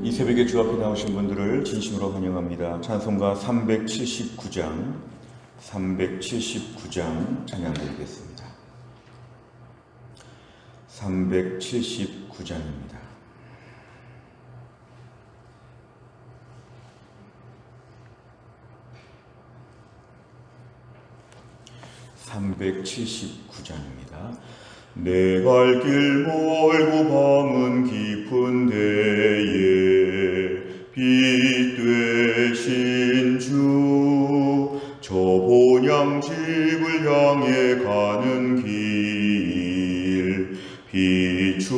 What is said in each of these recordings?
이 새벽에 주 앞에 나오신 분들을 진심으로 환영합니다. 찬송가 379장 찬양드리겠습니다. 379장입니다. 내 갈 길 멀고 밤은 깊은 데에 빛 되신 주, 저 본향집을 향해 가는 길 비추소서.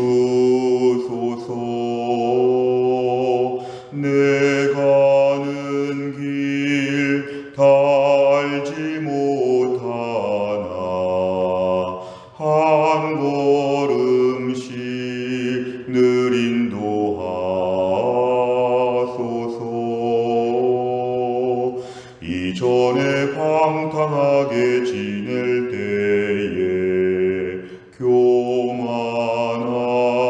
내 가는 길 다 알지 못하나 한 걸음씩 늘 인도하소서. 이전에 방탕하게 지낼 때에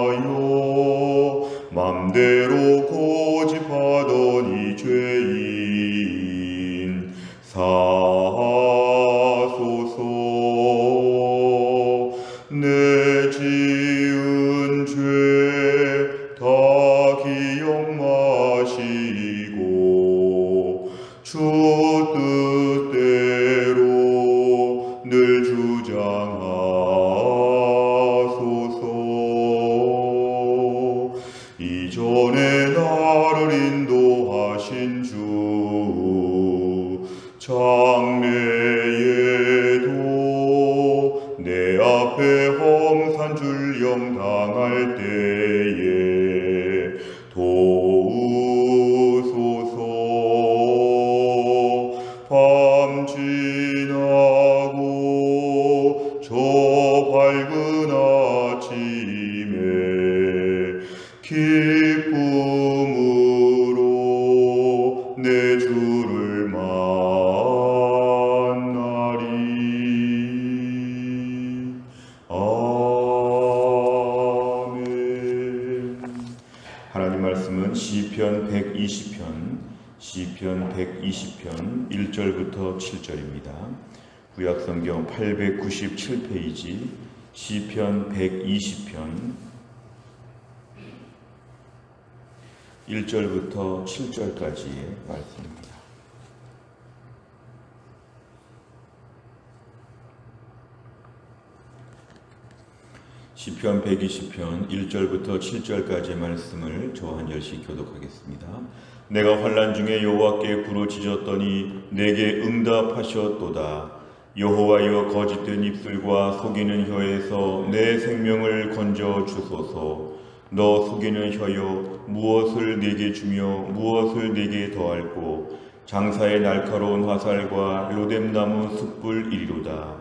교만하여 맘대로 고집하던 이 죄인 사하소서. 내 지은 죄 다 기억 마시고 주 뜻대로 늘 주장하소서. 이전에 나를 인도하신 주, 장래에도 내 앞에 험산 줄령 당할 때에 도우소서. 밤 지나고 저 밝은 아침에 기쁨으로 내 주를 만나리. 아멘. 하나님 말씀은 시편 120편 1절부터 7절입니다. 구약성경 897페이지 시편 120편 1절부터 7절까지의 말씀입니다. 시편 120편 1절부터 7절까지의 말씀을 저와 한 열씩 교독하겠습니다. 내가 환난 중에 여호와께 부르짖었더니 내게 응답하셨도다. 여호와여, 거짓된 입술과 속이는 혀에서 내 생명을 건져 주소서. 너 속이는 혀여, 무엇을 내게 주며 무엇을 내게 더할꼬. 장사의 날카로운 화살과 로뎀나무 숯불 이리로다.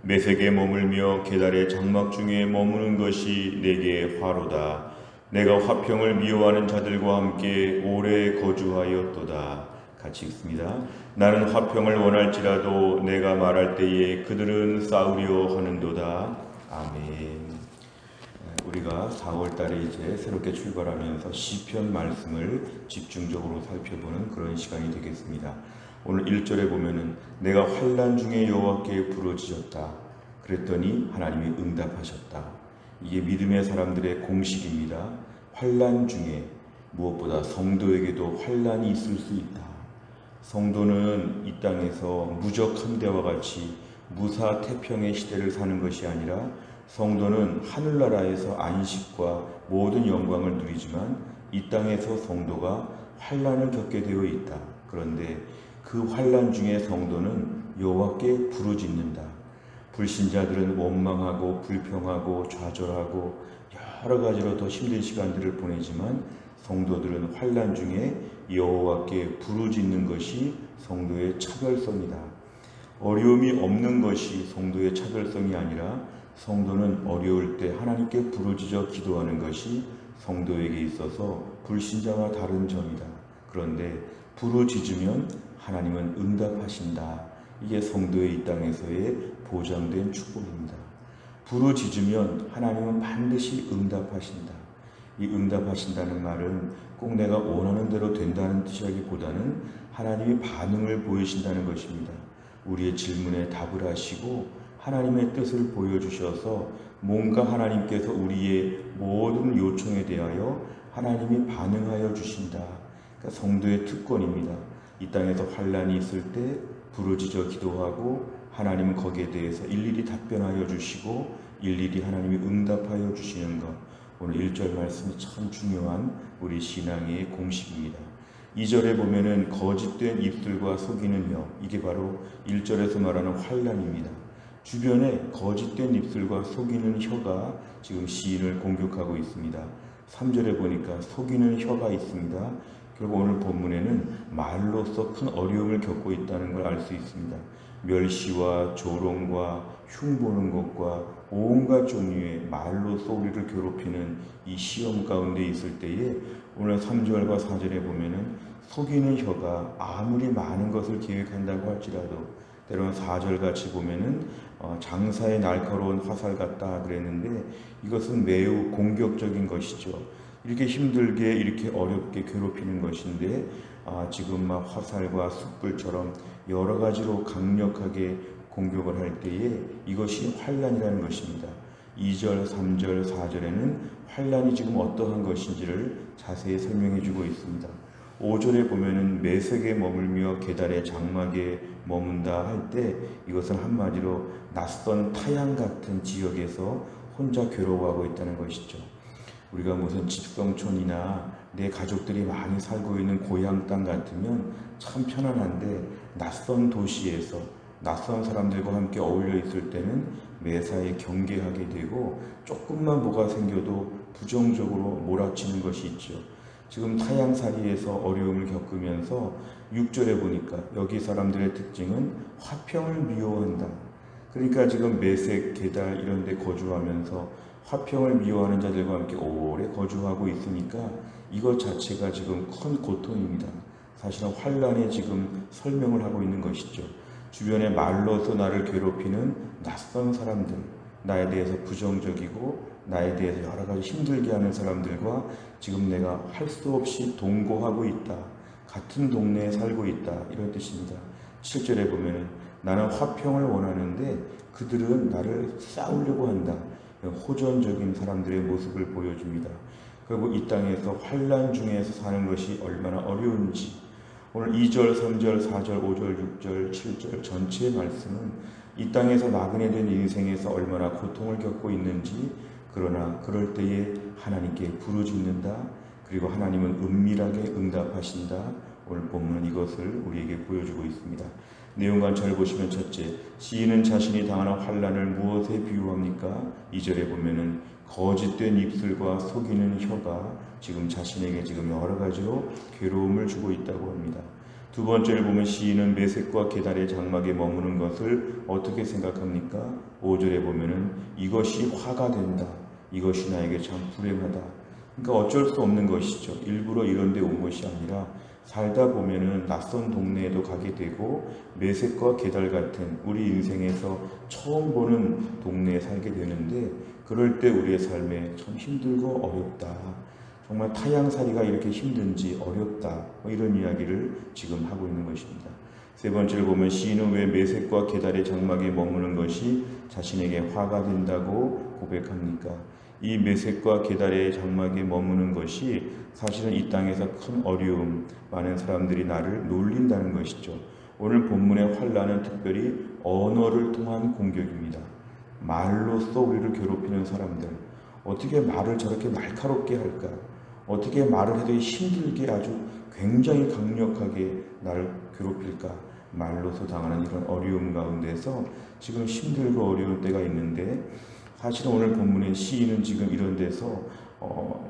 메색에 머물며 계달의 장막 중에 머무는 것이 내게 화로다. 내가 화평을 미워하는 자들과 함께 오래 거주하였도다. 같이 읽습니다. 나는 화평을 원할지라도 내가 말할 때에 그들은 싸우려 하는도다. 아멘. 우리가 4월 달에 이제 새롭게 출발하면서 시편 말씀을 집중적으로 살펴보는 그런 시간이 되겠습니다. 오늘 1절에 보면은 내가 환난 중에 여호와께 부르짖었다. 그랬더니 하나님이 응답하셨다. 이게 믿음의 사람들의 공식입니다. 환난 중에, 무엇보다 성도에게도 환난이 있을 수 있다. 성도는 이 땅에서 무적한 데와 같이 무사태평의 시대를 사는 것이 아니라 성도는 하늘나라에서 안식과 모든 영광을 누리지만 이 땅에서 성도가 환난을 겪게 되어 있다. 그런데 그 환난 중에 성도는 여호와께 부르짖는다. 불신자들은 원망하고 불평하고 좌절하고 여러 가지로 더 힘든 시간들을 보내지만 성도들은 환난 중에 여호와께 부르짖는 것이 성도의 차별성이다. 어려움이 없는 것이 성도의 차별성이 아니라 성도는 어려울 때 하나님께 부르짖어 기도하는 것이 성도에게 있어서 불신자와 다른 점이다. 그런데 부르짖으면 하나님은 응답하신다. 이게 성도의 이 땅에서의 보장된 축복입니다. 부르짖으면 하나님은 반드시 응답하신다. 이 응답하신다는 말은 꼭 내가 원하는 대로 된다는 뜻이라기보다는 하나님이 반응을 보이신다는 것입니다. 우리의 질문에 답을 하시고 하나님의 뜻을 보여주셔서 뭔가 하나님께서 우리의 모든 요청에 대하여 하나님이 반응하여 주신다. 그러니까 성도의 특권입니다. 이 땅에서 환난이 있을 때 부르짖어 기도하고 하나님은 거기에 대해서 일일이 답변하여 주시고 일일이 하나님이 응답하여 주시는 것. 오늘 1절 말씀이 참 중요한 우리 신앙의 공식입니다. 2절에 보면은 거짓된 입술과 속이는 혀, 이게 바로 1절에서 말하는 환난입니다. 주변에 거짓된 입술과 속이는 혀가 지금 시인을 공격하고 있습니다. 3절에 보니까 속이는 혀가 있습니다. 결국 오늘 본문에는 말로서 큰 어려움을 겪고 있다는 걸 알 수 있습니다. 멸시와 조롱과 흉보는 것과 온갖 종류의 말로써 우리를 괴롭히는 이 시험 가운데 있을 때에 오늘 3절과 4절에 보면은 속이는 혀가 아무리 많은 것을 계획한다고 할지라도 때로는 4절 같이 보면은 장사의 날카로운 화살 같다 그랬는데 이것은 매우 공격적인 것이죠. 이렇게 힘들게 이렇게 어렵게 괴롭히는 것인데 지금 막 화살과 숯불처럼 여러 가지로 강력하게 공격을 할 때에 이것이 환난이라는 것입니다. 2절, 3절, 4절에는 환난이 지금 어떠한 것인지를 자세히 설명해 주고 있습니다. 5절에 보면은 매색에 머물며 계달의 장막에 머문다 할 때 이것은 한마디로 낯선 타향 같은 지역에서 혼자 괴로워하고 있다는 것이죠. 우리가 무슨 집성촌이나 내 가족들이 많이 살고 있는 고향 땅 같으면 참 편안한데 낯선 도시에서 낯선 사람들과 함께 어울려 있을 때는 매사에 경계하게 되고 조금만 뭐가 생겨도 부정적으로 몰아치는 것이 있죠. 지금 타향살이에서 어려움을 겪으면서 6절에 보니까 여기 사람들의 특징은 화평을 미워한다. 그러니까 지금 매색, 계달 이런 데 거주하면서 화평을 미워하는 자들과 함께 오래 거주하고 있으니까 이것 자체가 지금 큰 고통입니다. 사실은 환난에 지금 설명을 하고 있는 것이죠. 주변에 말로서 나를 괴롭히는 낯선 사람들, 나에 대해서 부정적이고 나에 대해서 여러 가지 힘들게 하는 사람들과 지금 내가 할 수 없이 동거하고 있다. 같은 동네에 살고 있다. 이런 뜻입니다. 7절에 보면 나는 화평을 원하는데 그들은 나를 싸우려고 한다. 호전적인 사람들의 모습을 보여줍니다. 결국 이 땅에서 환난 중에서 사는 것이 얼마나 어려운지 오늘 2절, 3절, 4절, 5절, 6절, 7절 전체의 말씀은 이 땅에서 나그네 된 인생에서 얼마나 고통을 겪고 있는지 그러나 그럴 때에 하나님께 부르짖는다. 그리고 하나님은 은밀하게 응답하신다. 오늘 본문은 이것을 우리에게 보여주고 있습니다. 내용과 잘 보시면 첫째, 시인은 자신이 당하는 환난을 무엇에 비유합니까? 2절에 보면은 거짓된 입술과 속이는 혀가 지금 자신에게 지금 여러 가지로 괴로움을 주고 있다고 합니다. 두 번째를 보면 시인은 매색과 계달의 장막에 머무는 것을 어떻게 생각합니까? 5절에 보면은 이것이 화가 된다. 이것이 나에게 참 불행하다. 그러니까 어쩔 수 없는 것이죠. 일부러 이런 데 온 것이 아니라 살다 보면은 낯선 동네에도 가게 되고 매색과 계달 같은 우리 인생에서 처음 보는 동네에 살게 되는데 그럴 때 우리의 삶에 참 힘들고 어렵다. 정말 타향살이가 이렇게 힘든지 어렵다. 이런 이야기를 지금 하고 있는 것입니다. 세 번째를 보면 시인은 왜 매색과 계달의 장막에 머무는 것이 자신에게 화가 된다고 고백합니까? 이 매색과 계달의 장막에 머무는 것이 사실은 이 땅에서 큰 어려움, 많은 사람들이 나를 놀린다는 것이죠. 오늘 본문의 환난은 특별히 언어를 통한 공격입니다. 말로써 우리를 괴롭히는 사람들, 어떻게 말을 저렇게 날카롭게 할까? 어떻게 말을 해도 힘들게 아주 굉장히 강력하게 나를 괴롭힐까? 말로서 당하는 이런 어려움 가운데서 지금 힘들고 어려운 때가 있는데 사실은 오늘 본문의 시인은 지금 이런 데서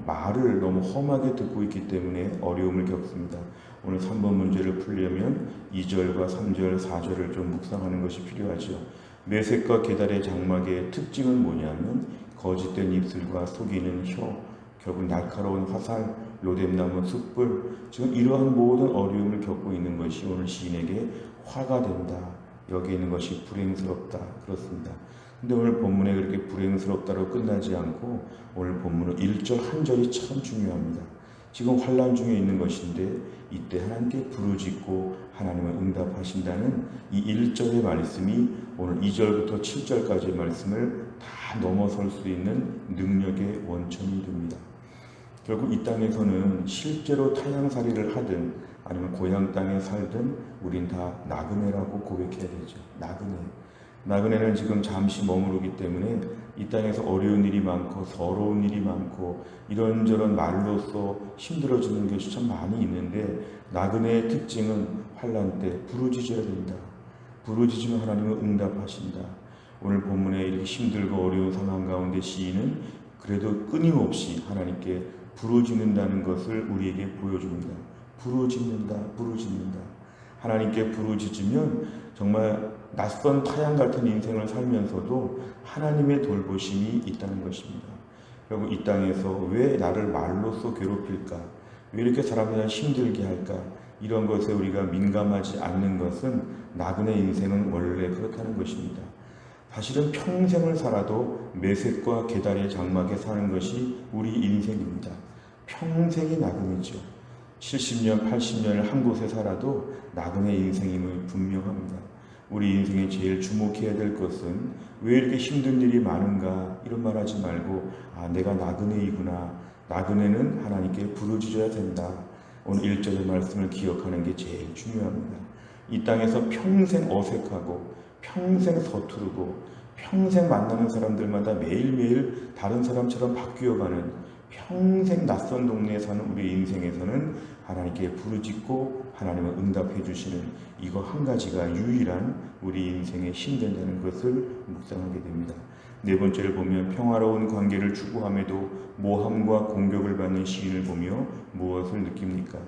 말을 너무 험하게 듣고 있기 때문에 어려움을 겪습니다. 오늘 3번 문제를 풀려면 2절과 3절, 4절을 좀 묵상하는 것이 필요하죠. 매색과 계달의 장막의 특징은 뭐냐면 거짓된 입술과 속이는 혀, 결국 날카로운 화살, 로뎀나무 숯불, 지금 이러한 모든 어려움을 겪고 있는 것이 오늘 시인에게 화가 된다. 여기 있는 것이 불행스럽다. 그렇습니다. 근데 오늘 본문에 그렇게 불행스럽다로 끝나지 않고 오늘 본문은 1절 한 절이 참 중요합니다. 지금 환난 중에 있는 것인데 이때 하나님께 부르짖고 하나님은 응답하신다는 이 1절의 말씀이 오늘 2절부터 7절까지의 말씀을 다 넘어설 수 있는 능력의 원천이 됩니다. 결국 이 땅에서는 실제로 타향살이를 하든 아니면 고향 땅에 살든 우린 다 나그네라고 고백해야 되죠. 나그네는 지금 잠시 머무르기 때문에 이 땅에서 어려운 일이 많고 서러운 일이 많고 이런저런 말로써 힘들어지는 것이 참 많이 있는데 나그네의 특징은 환난 때 부르짖어야 된다. 부르짖으면 하나님은 응답하신다. 오늘 본문에 이렇게 힘들고 어려운 상황 가운데 시인은 그래도 끊임없이 하나님께 부르짖는다는 것을 우리에게 보여줍니다. 부르짖는다. 하나님께 부르짖으면 정말 낯선 타향 같은 인생을 살면서도 하나님의 돌보심이 있다는 것입니다. 결국 이 땅에서 왜 나를 말로써 괴롭힐까? 왜 이렇게 사람들을 힘들게 할까? 이런 것에 우리가 민감하지 않는 것은 나그네 인생은 원래 그렇다는 것입니다. 사실은 평생을 살아도 메셋과 게달의 장막에 사는 것이 우리 인생입니다. 평생이 나그네죠. 70년, 80년을 한 곳에 살아도 나그네 인생임을 분명합니다. 우리 인생에 제일 주목해야 될 것은 왜 이렇게 힘든 일이 많은가 이런 말 하지 말고 내가 나그네이구나. 나그네는 하나님께 부르짖어야 된다. 오늘 1절의 말씀을 기억하는 게 제일 중요합니다. 이 땅에서 평생 어색하고 평생 서투르고 평생 만나는 사람들마다 매일매일 다른 사람처럼 바뀌어가는 평생 낯선 동네에 사는 우리 인생에서는 하나님께 부르짖고 하나님은 응답해 주시는 이거 한 가지가 유일한 우리 인생의 힘 된다는 것을 묵상하게 됩니다. 네 번째를 보면 평화로운 관계를 추구함에도 모함과 공격을 받는 시인을 보며 무엇을 느낍니까?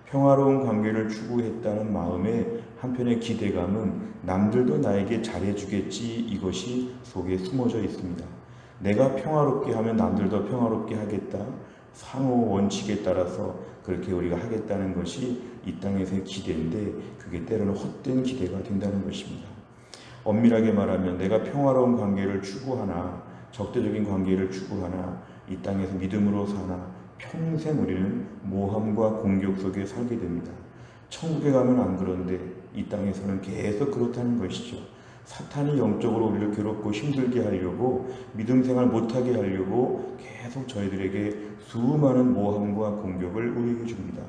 평화로운 관계를 추구했다는 마음에 한편의 기대감은 남들도 나에게 잘해주겠지 이것이 속에 숨어져 있습니다. 내가 평화롭게 하면 남들도 평화롭게 하겠다. 상호 원칙에 따라서 그렇게 우리가 하겠다는 것이 이 땅에서의 기대인데 그게 때로는 헛된 기대가 된다는 것입니다. 엄밀하게 말하면 내가 평화로운 관계를 추구하나 적대적인 관계를 추구하나 이 땅에서 믿음으로 사나 평생 우리는 모함과 공격 속에 살게 됩니다. 천국에 가면 안 그런데 이 땅에서는 계속 그렇다는 것이죠. 사탄이 영적으로 우리를 괴롭고 힘들게 하려고 믿음 생활 못하게 하려고 계속 저희들에게 수많은 모함과 공격을 우리에게 줍니다.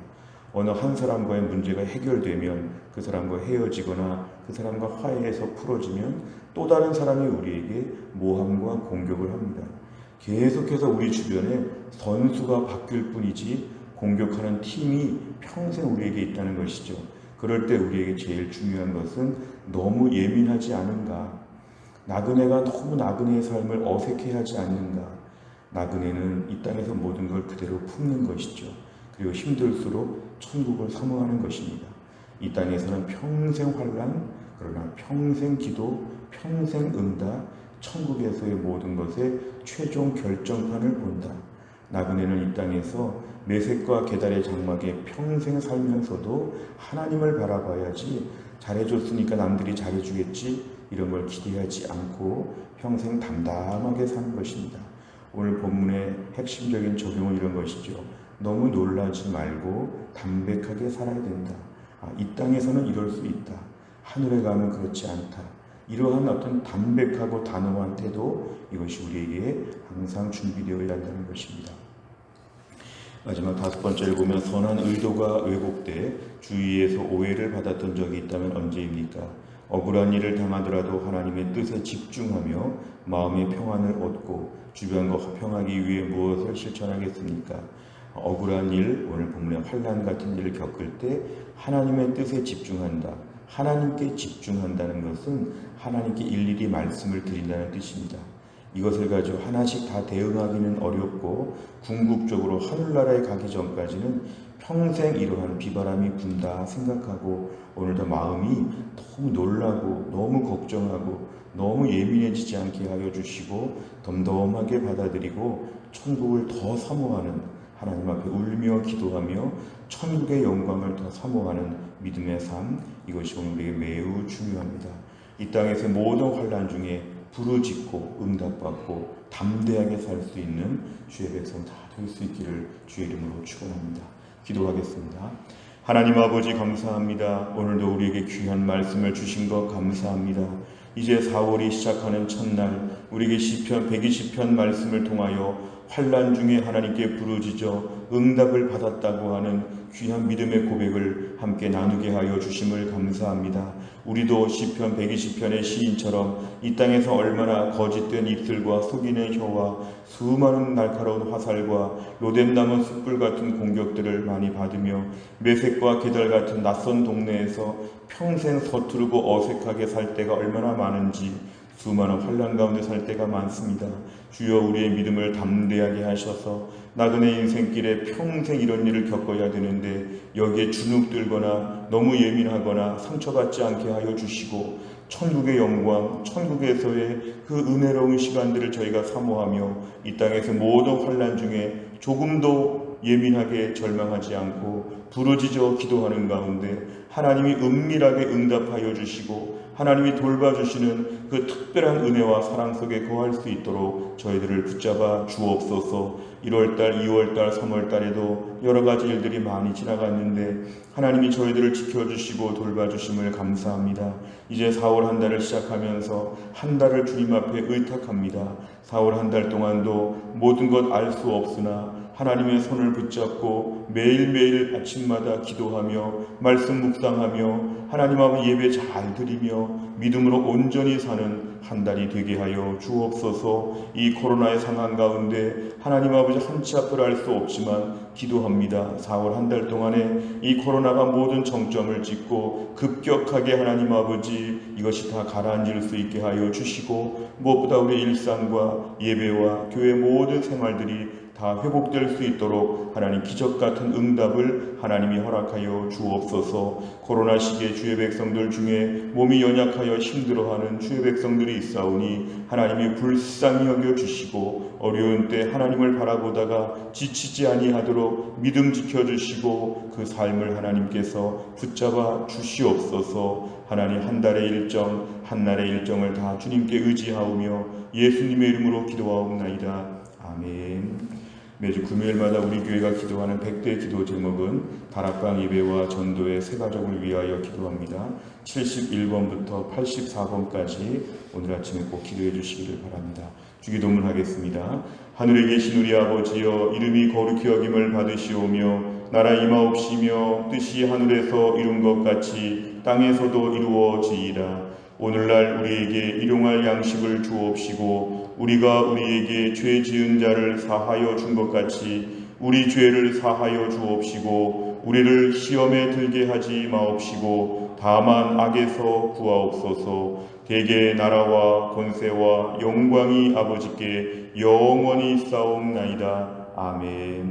어느 한 사람과의 문제가 해결되면 그 사람과 헤어지거나 그 사람과 화해해서 풀어지면 또 다른 사람이 우리에게 모함과 공격을 합니다. 계속해서 우리 주변에 선수가 바뀔 뿐이지 공격하는 팀이 평생 우리에게 있다는 것이죠. 그럴 때 우리에게 제일 중요한 것은 너무 예민하지 않은가? 나그네가 너무 나그네의 삶을 어색해하지 않는가? 나그네는 이 땅에서 모든 걸 그대로 품는 것이죠. 그리고 힘들수록 천국을 사모하는 것입니다. 이 땅에서는 평생 환난, 그러나 평생 기도, 평생 응답, 천국에서의 모든 것의 최종 결정판을 본다. 나그네는 이 땅에서 메셋과 게달의 장막에 평생 살면서도 하나님을 바라봐야지 잘해줬으니까 남들이 잘해주겠지 이런 걸 기대하지 않고 평생 담담하게 사는 것입니다. 오늘 본문의 핵심적인 적용은 이런 것이죠. 너무 놀라지 말고 담백하게 살아야 된다. 이 땅에서는 이럴 수 있다. 하늘에 가면 그렇지 않다. 이러한 어떤 담백하고 단호한 태도 이것이 우리에게 항상 준비되어야 한다는 것입니다. 마지막 다섯 번째를 보면 선한 의도가 왜곡돼 주위에서 오해를 받았던 적이 있다면 언제입니까? 억울한 일을 당하더라도 하나님의 뜻에 집중하며 마음의 평안을 얻고 주변과 화평하기 위해 무엇을 실천하겠습니까? 억울한 일, 오늘 본문의 환난 같은 일을 겪을 때 하나님의 뜻에 집중한다. 하나님께 집중한다는 것은 하나님께 일일이 말씀을 드린다는 뜻입니다. 이것을 가지고 하나씩 다 대응하기는 어렵고 궁극적으로 하늘나라에 가기 전까지는 평생 이러한 비바람이 분다 생각하고 오늘도 마음이 너무 놀라고 너무 걱정하고 너무 예민해지지 않게 하여 주시고 덤덤하게 받아들이고 천국을 더 사모하는 하나님 앞에 울며 기도하며 천국의 영광을 더 사모하는 믿음의 삶, 이것이 오늘 우리에게 매우 중요합니다. 이 땅에서의 모든 환난 중에 부르짖고 응답받고 담대하게 살 수 있는 주의 백성 다 될 수 있기를 주의 이름으로 축원합니다. 기도하겠습니다. 하나님 아버지 감사합니다. 오늘도 우리에게 귀한 말씀을 주신 것 감사합니다. 이제 4월이 시작하는 첫날 우리에게 시편 120편 말씀을 통하여 환난 중에 하나님께 부르짖어 응답을 받았다고 하는 귀한 믿음의 고백을 함께 나누게 하여 주심을 감사합니다. 우리도 시편 120편의 시인처럼 이 땅에서 얼마나 거짓된 입술과 속이는 혀와 수많은 날카로운 화살과 로뎀 남은 숯불 같은 공격들을 많이 받으며 매색과 계달 같은 낯선 동네에서 평생 서투르고 어색하게 살 때가 얼마나 많은지 수많은 환난 가운데 살 때가 많습니다. 주여 우리의 믿음을 담대하게 하셔서 나그네 인생길에 평생 이런 일을 겪어야 되는데 여기에 주눅들거나 너무 예민하거나 상처받지 않게 하여 주시고 천국의 영광, 천국에서의 그 은혜로운 시간들을 저희가 사모하며 이 땅에서 모든 환난 중에 조금도 예민하게 절망하지 않고 부르짖어 기도하는 가운데 하나님이 은밀하게 응답하여 주시고 하나님이 돌봐주시는 그 특별한 은혜와 사랑 속에 거할 수 있도록 저희들을 붙잡아 주옵소서. 1월달, 2월달, 3월달에도 여러 가지 일들이 많이 지나갔는데 하나님이 저희들을 지켜주시고 돌봐주심을 감사합니다. 이제 4월 한 달을 시작하면서 한 달을 주님 앞에 의탁합니다. 4월 한 달 동안도 모든 것 알 수 없으나 하나님의 손을 붙잡고 매일매일 아침마다 기도하며 말씀 묵상하며 하나님 앞에 예배 잘 드리며 믿음으로 온전히 사는 한 달이 되게 하여 주옵소서. 이 코로나의 상황 가운데 하나님 아버지 한치 앞을 알 수 없지만 기도합니다. 4월 한 달 동안에 이 코로나가 모든 정점을 찍고 급격하게 하나님 아버지 이것이 다 가라앉을 수 있게 하여 주시고 무엇보다 우리 일상과 예배와 교회 모든 생활들이 다 회복될 수 있도록 하나님 기적같은 응답을 하나님이 허락하여 주옵소서. 코로나 시기에 주의 백성들 중에 몸이 연약하여 힘들어하는 주의 백성들이 있사오니 하나님이 불쌍히 여겨주시고 어려운 때 하나님을 바라보다가 지치지 아니하도록 믿음 지켜주시고 그 삶을 하나님께서 붙잡아 주시옵소서. 하나님 한 달의 일정 한 날의 일정을 다 주님께 의지하오며 예수님의 이름으로 기도하옵나이다. 아멘. 매주 금요일마다 우리 교회가 기도하는 100대 기도 제목은 다락방 예배와 전도의 세 가족을 위하여 기도합니다. 71번부터 84번까지 오늘 아침에 꼭 기도해 주시기를 바랍니다. 주기도문 하겠습니다. 하늘에 계신 우리 아버지여, 이름이 거룩히 여김을 받으시오며 나라 임하옵시며 뜻이 하늘에서 이룬 것 같이 땅에서도 이루어지이다. 오늘날 우리에게 일용할 양식을 주옵시고 우리가 우리에게 죄 지은 자를 사하여 준 것 같이 우리 죄를 사하여 주옵시고 우리를 시험에 들게 하지 마옵시고 다만 악에서 구하옵소서. 대개 나라와 권세와 영광이 아버지께 영원히 싸움나이다. 아멘.